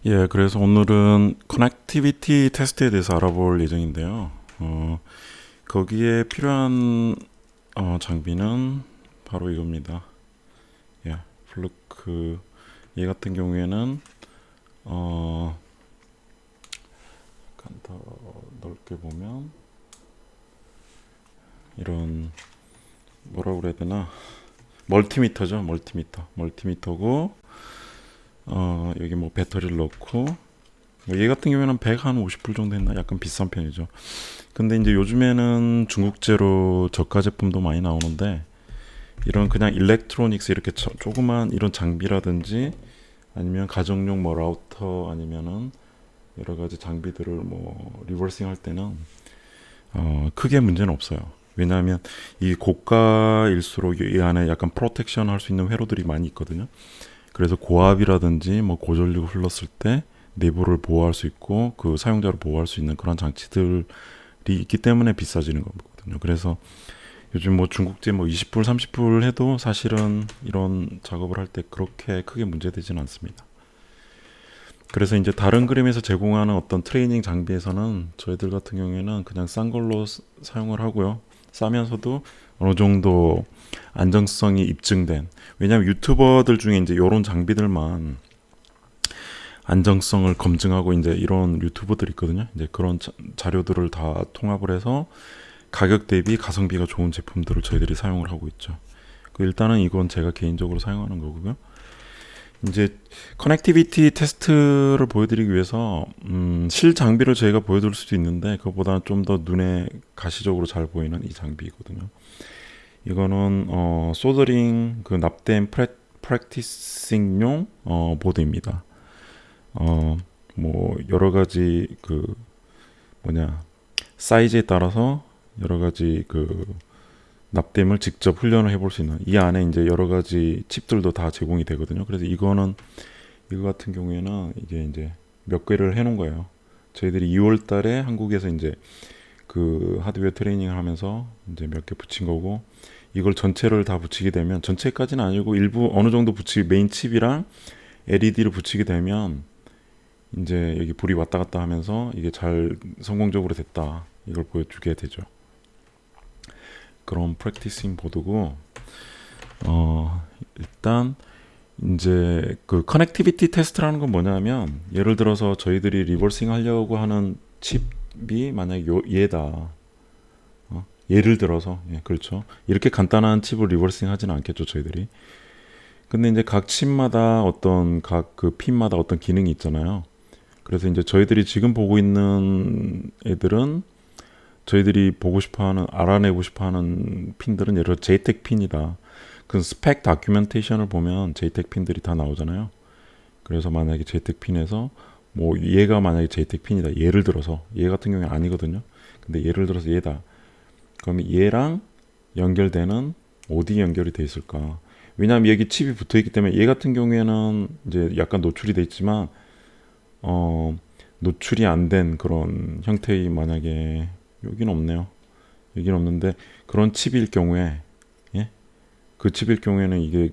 예, 그래서 오늘은 커넥티비티 테스트에 대해서 알아볼 예정인데요. 거기에 필요한 장비는 바로 이겁니다. 예, 플루크 얘 같은 경우에는 어, 약간 더 넓게 보면 이런 뭐라고 그래야 되나 멀티미터죠. 멀티미터고 여기 뭐 배터리를 넣고 뭐얘 같은 경우에는 150불 정도 했나 약간 비싼 편이죠. 근데 이제 요즘에는 중국제로 저가 제품도 많이 나오는데 이런 그냥 일렉트로닉스 이렇게 조그만 이런 장비라든지 아니면 가정용 뭐 라우터 아니면은 여러 가지 장비들을 뭐 리버싱 할 때는 크게 문제는 없어요. 왜냐하면 이 고가일수록 이 안에 약간 프로텍션 할 수 있는 회로들이 많이 있거든요. 그래서 고압이라든지 뭐 고전류가 흘렀을 때 내부를 보호할 수 있고 그 사용자를 보호할 수 있는 그런 장치들이 있기 때문에 비싸지는 거거든요. 그래서 요즘 뭐 중국제 뭐 20불, 30불 해도 사실은 이런 작업을 할 때 그렇게 크게 문제되지는 않습니다. 그래서 이제 다른 그림에서 제공하는 어떤 트레이닝 장비에서는 저희들 같은 경우에는 그냥 싼 걸로 사용을 하고요. 싸면서도 어느 정도 안정성이 입증된, 왜냐하면 유튜버들 중에 이제 이런 장비들만 안정성을 검증하고 이제 이런 유튜버들 있거든요. 이제 그런 자료들을 다 통합을 해서 가격 대비 가성비가 좋은 제품들을 저희들이 사용을 하고 있죠. 일단은 이건 제가 개인적으로 사용하는 거고요. 이제 커넥티비티 테스트를 보여드리기 위해서 실 장비를 저희가 보여드릴 수도 있는데 그것보다 좀 더 눈에 가시적으로 잘 보이는 이 장비거든요. 이거는 소더링 그 납땜 프랙티싱용 보드입니다. 뭐 여러 가지 그 뭐냐 사이즈에 따라서 여러 가지 그 납땜을 직접 훈련을 해볼 수 있는 이 안에 이제 여러 가지 칩들도 다 제공이 되거든요. 그래서 이거 같은 경우에는 이게 이제 몇 개를 해놓은 거예요. 저희들이 2월 달에 한국에서 이제 그 하드웨어 트레이닝을 하면서 이제 몇 개 붙인 거고 이걸 전체를 다 붙이게 되면 전체까지는 아니고 일부 어느 정도 붙이기 메인 칩이랑 LED를 붙이게 되면 이제 여기 불이 왔다 갔다 하면서 이게 잘 성공적으로 됐다 이걸 보여주게 되죠. 그런 프랙티싱 보드고 일단 이제 그 커넥티비티 테스트라는 건 뭐냐면 예를 들어서 저희들이 리버싱 하려고 하는 칩이 만약에 얘다. 예를 들어서 그렇죠. 이렇게 간단한 칩을 리버싱 하지는 않겠죠 저희들이. 근데 이제 각 칩마다 어떤 각 그 핀마다 어떤 기능이 있잖아요. 그래서 이제 저희들이 지금 보고 있는 애들은 저희들이 보고 싶어하는 알아내고 싶어하는 핀들은 예를 들어 JTAG 핀이다. 그 스펙 다큐멘테이션을 보면 JTAG 핀들이 다 나오잖아요. 그래서 만약에 JTAG 핀에서 뭐 얘가 만약에 JTAG 핀이다. 예를 들어서 얘 같은 경우는 아니거든요. 근데 예를 들어서 얘다. 그럼 얘랑 연결되는 어디 연결이 돼 있을까? 왜냐하면 여기 칩이 붙어 있기 때문에 얘 같은 경우에는 이제 약간 노출이 돼 있지만 노출이 안 된 그런 형태의 만약에 여기는 없네요. 여기는 없는데 그런 칩일 경우에 예? 그 칩일 경우에는 이게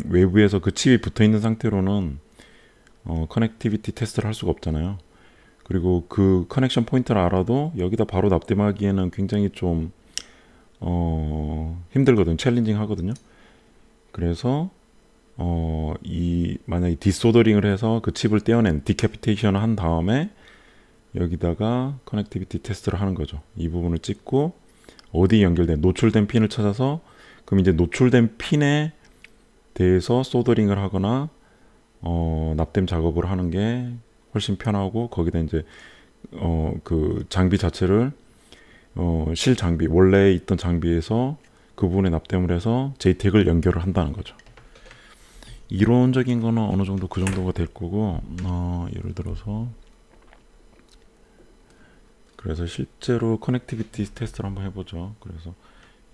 외부에서 그 칩이 붙어 있는 상태로는 커넥티비티 테스트를 할 수가 없잖아요. 그리고 그 커넥션 포인트를 알아도 여기다 바로 납땜하기에는 굉장히 좀 힘들거든, 챌린징 하거든요. 그래서 이 만약에 디소더링을 해서 그 칩을 떼어낸 디캐피테이션을 한 다음에 여기다가 커넥티비티 테스트를 하는 거죠. 이 부분을 찍고 어디 연결된 노출된 핀을 찾아서 그럼 이제 노출된 핀에 대해서 소더링을 하거나 납땜 작업을 하는 게 훨씬 편하고 거기다 이제 그 장비 자체를 실 장비 원래 있던 장비에서 그 부분에 납땜을 해서 JTAG을 연결을 한다는 거죠. 이론적인 거는 어느 정도 그 정도가 될 거고 예를 들어서 그래서 실제로 커넥티비티 테스트를 한번 해보죠. 그래서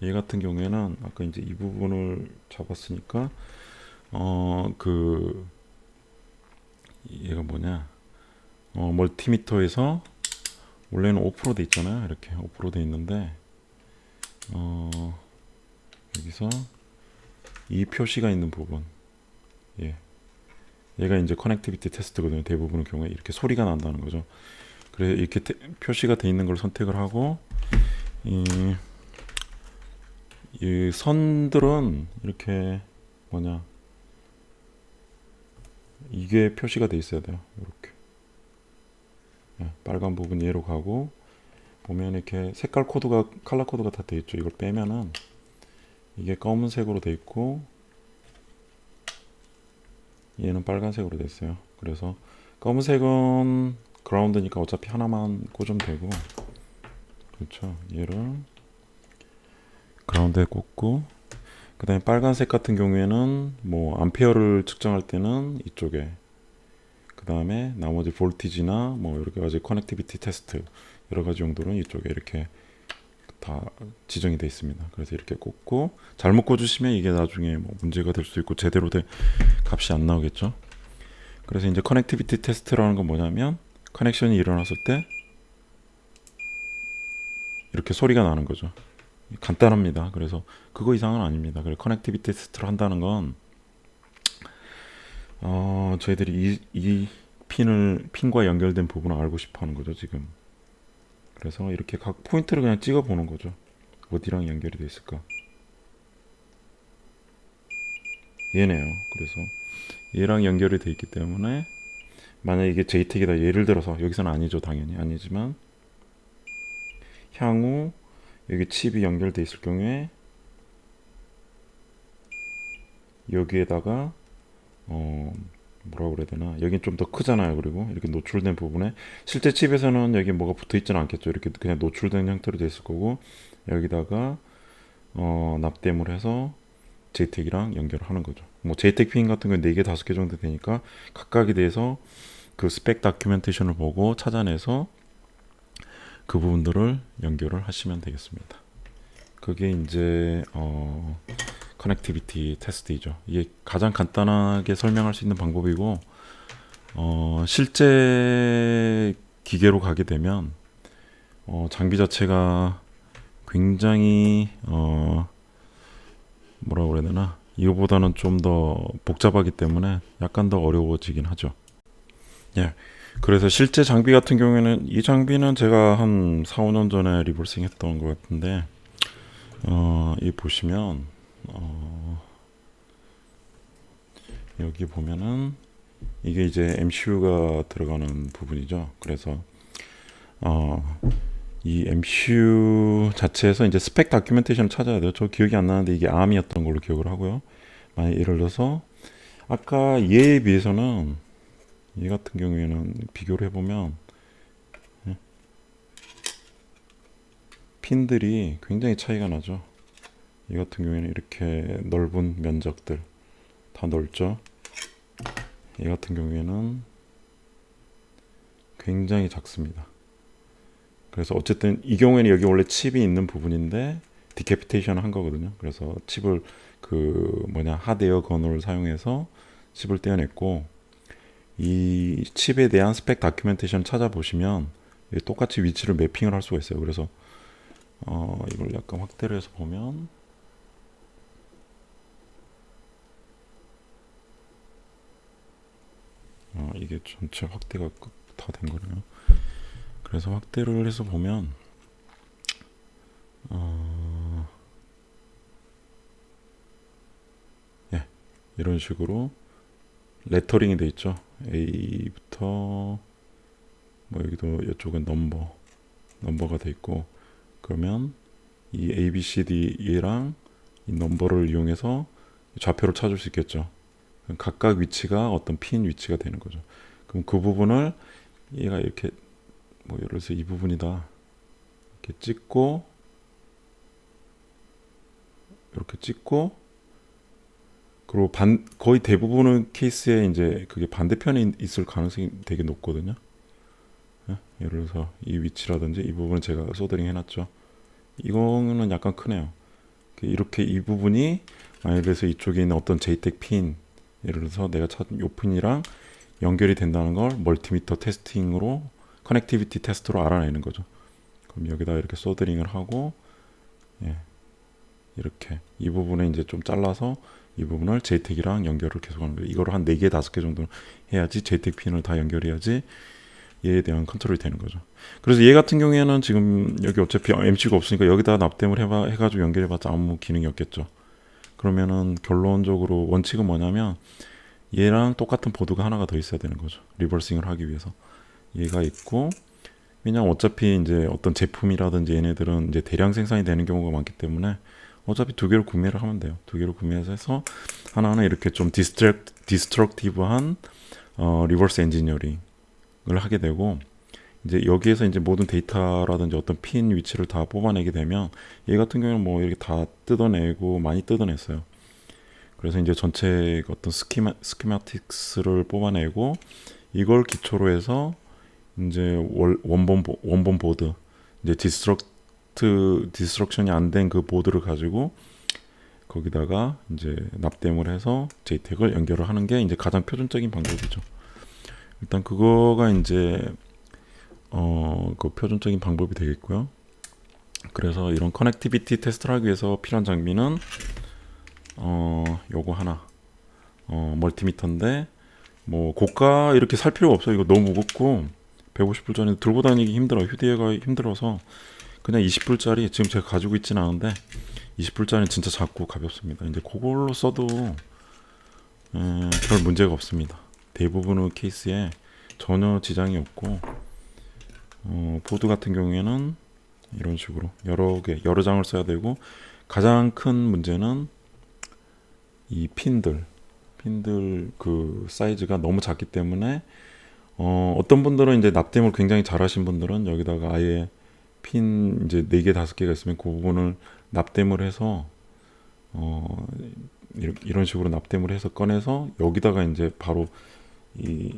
얘 같은 경우에는 아까 이제 이 부분을 잡았으니까 그 얘가 뭐냐 멀티미터에서 원래는 5% 돼 있잖아요. 이렇게 5%돼 있는데 여기서 이 표시가 있는 부분 예 얘가 이제 커넥티비티 테스트거든요. 대부분의 경우에 이렇게 소리가 난다는 거죠. 그래서 이렇게 표시가 돼 있는 걸 선택을 하고 이 선들은 이렇게 뭐냐 이게 표시가 돼 있어야 돼요. 이렇게 빨간 부분 얘로 가고 보면 이렇게 색깔 코드가 컬러 코드가 다 돼 있죠. 이걸 빼면은 이게 검은색으로 돼 있고 얘는 빨간색으로 됐어요. 그래서 검은색은 그라운드니까 어차피 하나만 꽂으면 되고 그렇죠. 얘를 그라운드에 꽂고 그 다음에 빨간색 같은 경우에는 뭐 암페어를 측정할 때는 이쪽에 그 다음에 나머지 볼티지나 뭐 여러 가지 커넥티비티 테스트 여러 가지 용도는 이쪽에 이렇게 다 지정이 되어 있습니다. 그래서 이렇게 꽂고 잘못 꽂으시면 이게 나중에 뭐 문제가 될 수 있고 제대로 된 값이 안 나오겠죠. 그래서 이제 커넥티비티 테스트라는 건 뭐냐면 커넥션이 일어났을 때 이렇게 소리가 나는 거죠. 간단합니다. 그래서 그거 이상은 아닙니다. 그래서 커넥티비티 테스트를 한다는 건 저희들이 이 핀과 연결된 부분을 알고 싶어 하는 거죠, 지금. 그래서 이렇게 각 포인트를 그냥 찍어 보는 거죠. 어디랑 연결이 돼 있을까? 얘네요. 그래서 얘랑 연결이 돼 있기 때문에 만약 이게 JTAG이다. 예를 들어서 여기서는 아니죠, 당연히 아니지만 향후 여기 칩이 연결돼 있을 경우에 여기에다가 뭐라고 그래야 되나, 여긴 좀 더 크잖아요. 그리고 이렇게 노출된 부분에 실제 칩에서는 여기 뭐가 붙어 있지는 않겠죠. 이렇게 그냥 노출된 형태로 돼 있을 거고 여기다가 납땜을 해서 JTAG이랑 연결을 하는 거죠. 뭐 JTAG 핀 같은 경우는 4개 5개 정도 되니까 각각에 대해서 그 스펙 다큐멘테이션을 보고 찾아내서 그 부분들을 연결을 하시면 되겠습니다. 그게 이제 커넥티비티 테스트이죠. 이게 가장 간단하게 설명할 수 있는 방법이고 실제 기계로 가게 되면 장비 자체가 굉장히 뭐라고 그래야 되나, 이거보다는 좀 더 복잡하기 때문에 약간 더 어려워지긴 하죠. 예. 그래서 실제 장비 같은 경우에는 이 장비는 제가 한 4, 5년 전에 리버싱 했던 것 같은데 이 보시면 여기 보면은 이게 이제 MCU가 들어가는 부분이죠. 그래서 이 MCU 자체에서 이제 스펙 다큐멘테이션을 찾아야 돼요. 저 기억이 안 나는데 이게 ARM이었던 걸로 기억을 하고요. 만약 예를 들어서 아까 얘에 비해서는 얘 같은 경우에는 비교를 해보면 핀들이 굉장히 차이가 나죠. 이 같은 경우에는 이렇게 넓은 면적들 다 넓죠. 이 같은 경우에는 굉장히 작습니다. 그래서 어쨌든 이 경우에는 여기 원래 칩이 있는 부분인데 디캐피테이션을 한 거거든요. 그래서 칩을 하드웨어 건호를 사용해서 칩을 떼어냈고, 이 칩에 대한 스펙 다큐멘테이션 찾아보시면 똑같이 위치를 매핑을 할 수가 있어요. 그래서 이걸 약간 확대를 해서 보면 이게 전체 확대가 다 된 거네요. 그래서 확대를 해서 보면 이런 식으로 레터링이 돼 있죠. A부터 뭐 여기도 이쪽은 넘버가 돼 있고, 그러면 이 A, B, C, D랑 이 넘버를 이용해서 좌표를 찾을 수 있겠죠. 각각 위치가 어떤 핀 위치가 되는 거죠. 그럼 그 부분을 얘가 이렇게 뭐 예를 들어서 이 부분이다 이렇게 찍고 이렇게 찍고, 그리고 거의 대부분의 케이스에 이제 그게 반대편에 있을 가능성이 되게 높거든요. 예를 들어서 이 위치라든지 이 부분은 제가 소더링 해놨죠. 이거는 약간 크네요. 이렇게 이 부분이 만약에 그래서 이쪽에 있는 어떤 JTAG 핀, 예를 들어서 내가 찾은 이 핀이랑 연결이 된다는 걸 멀티미터 테스팅으로 커넥티비티 테스트로 알아내는 거죠. 그럼 여기다 이렇게 소더링을 하고 이렇게 이 부분에 이제 좀 잘라서 이 부분을 JTAG이랑 연결을 계속하는 거예요. 이거를 한 4개, 5개 정도 해야지 JTAG 핀을 다 연결해야지 얘에 대한 컨트롤이 되는 거죠. 그래서 얘 같은 경우에는 지금 여기 어차피 MC가 없으니까 여기다 납땜을 해가지고 연결해봤자 아무 기능이 없겠죠. 그러면은 결론적으로 원칙은 뭐냐면 얘랑 똑같은 보드가 하나가 더 있어야 되는 거죠. 리버싱을 하기 위해서. 얘가 있고, 왜냐면 어차피 이제 어떤 제품이라든지 얘네들은 이제 대량 생산이 되는 경우가 많기 때문에 어차피 2개로 구매를 하면 돼요. 2개로 구매해서 하나하나 이렇게 좀 디스트럭티브한 리버스 엔지니어링을 하게 되고, 이제 여기에서 이제 모든 데이터라든지 어떤 핀 위치를 다 뽑아내게 되면 얘 같은 경우는 뭐 이렇게 다 뜯어내고 많이 뜯어냈어요. 그래서 이제 전체 어떤 스키마틱스를 뽑아내고 이걸 기초로 해서 이제 원본 보드 이제 디스트럭션이 안 된 그 보드를 가지고 거기다가 이제 납땜을 해서 JTAG을 연결을 하는 게 이제 가장 표준적인 방법이죠. 일단 그거가 이제 그 표준적인 방법이 되겠고요. 그래서 이런 커넥티비티 테스트를 하기 위해서 필요한 장비는 요거 하나 멀티미터인데 뭐 고가 이렇게 살 필요가 없어요. 이거 너무 무겁고 150불짜리 들고 다니기 힘들어요. 휴대가 힘들어서 그냥 20불짜리 지금 제가 가지고 있지는 않은데 20불짜리는 진짜 작고 가볍습니다. 이제 그걸로 써도 별 문제가 없습니다. 대부분의 케이스에 전혀 지장이 없고 보드 같은 경우에는 이런 식으로 여러 장을 써야 되고 가장 큰 문제는 이 핀들 그 사이즈가 너무 작기 때문에 어떤 분들은 이제 납땜을 굉장히 잘하신 분들은 여기다가 아예 핀 이제 4개 5개가 있으면 그 부분을 납땜을 해서 이런 식으로 납땜을 해서 꺼내서 여기다가 이제 바로 이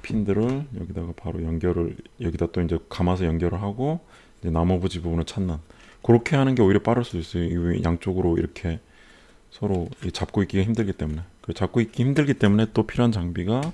핀들을 여기다가 바로 여기다 또 이제 감아서 연결을 하고 이제 나머지 부분을 찾는 그렇게 하는 게 오히려 빠를 수도 있어요. 양쪽으로 이렇게 서로 잡고 있기가 힘들기 때문에 잡고 있기 힘들기 때문에 또 필요한 장비가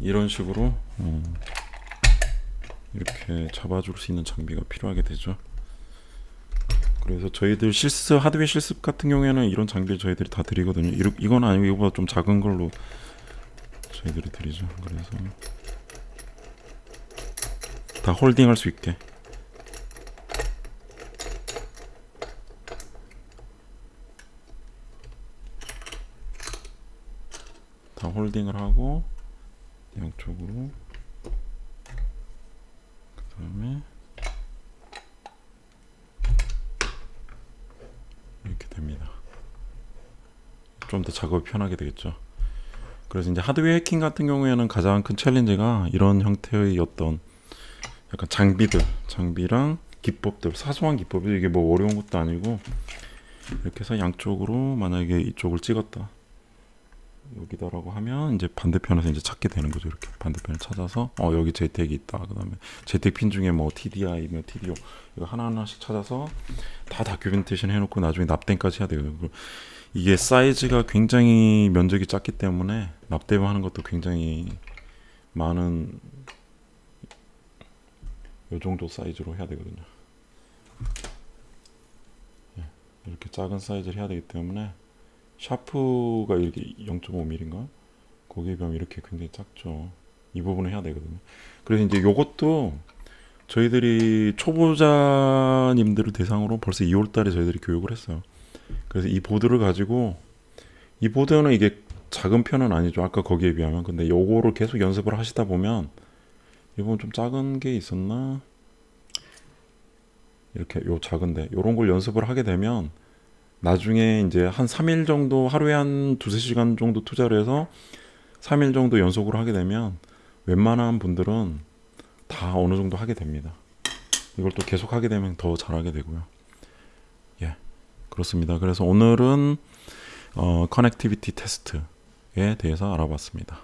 이런 식으로 이렇게 잡아줄 수 있는 장비가 필요하게 되죠. 그래서 저희들 하드웨어 실습 같은 경우에는 이런 장비를 저희들이 다 드리거든요. 이건 아니고 이거보다 좀 작은 걸로 저희들이 드리죠. 그래서 다 홀딩할 수 있게 다 홀딩을 하고 양쪽으로 그 다음에 이렇게 됩니다. 좀 더 작업이 편하게 되겠죠. 그래서 이제 하드웨어 해킹 같은 경우에는 가장 큰 챌린지가 이런 형태의 어떤 약간 장비랑 기법들, 사소한 기법이 이게 뭐 어려운 것도 아니고 이렇게 해서 양쪽으로 만약에 이쪽을 찍었다 여기다라고 하면 이제 반대편에서 이제 찾게 되는 거죠. 이렇게 반대편을 찾아서 여기 JTAG 있다. 그다음에 JTAG 핀 중에 뭐 TDI, 뭐 TDO 이거 하나하나씩 찾아서 다 다큐멘테이션 해놓고 나중에 납땜까지 해야 돼요. 이게 사이즈가 굉장히 면적이 작기 때문에 납땜하는 것도 굉장히 많은 요 정도 사이즈로 해야 되거든요. 이렇게 작은 사이즈를 해야 되기 때문에 샤프가 이렇게 0.5mm인가? 거기에 비하면 이렇게 굉장히 작죠. 이 부분을 해야 되거든요. 그래서 이제 요것도 저희들이 초보자님들을 대상으로 벌써 2월달에 저희들이 교육을 했어요. 그래서 이 보드를 가지고 이 보드는 이게 작은 편은 아니죠. 아까 거기에 비하면. 근데 요거를 계속 연습을 하시다 보면 이 부분 좀 작은 게 있었나? 이렇게 요 작은데 요런 걸 연습을 하게 되면 나중에 이제 한 3일 정도 하루에 한 2-3시간 정도 투자를 해서 3일 정도 연속으로 하게 되면 웬만한 분들은 다 어느 정도 하게 됩니다. 이걸 또 계속 하게 되면 더 잘하게 되고요. 예, 그렇습니다. 그래서 오늘은 커넥티비티 테스트에 대해서 알아봤습니다.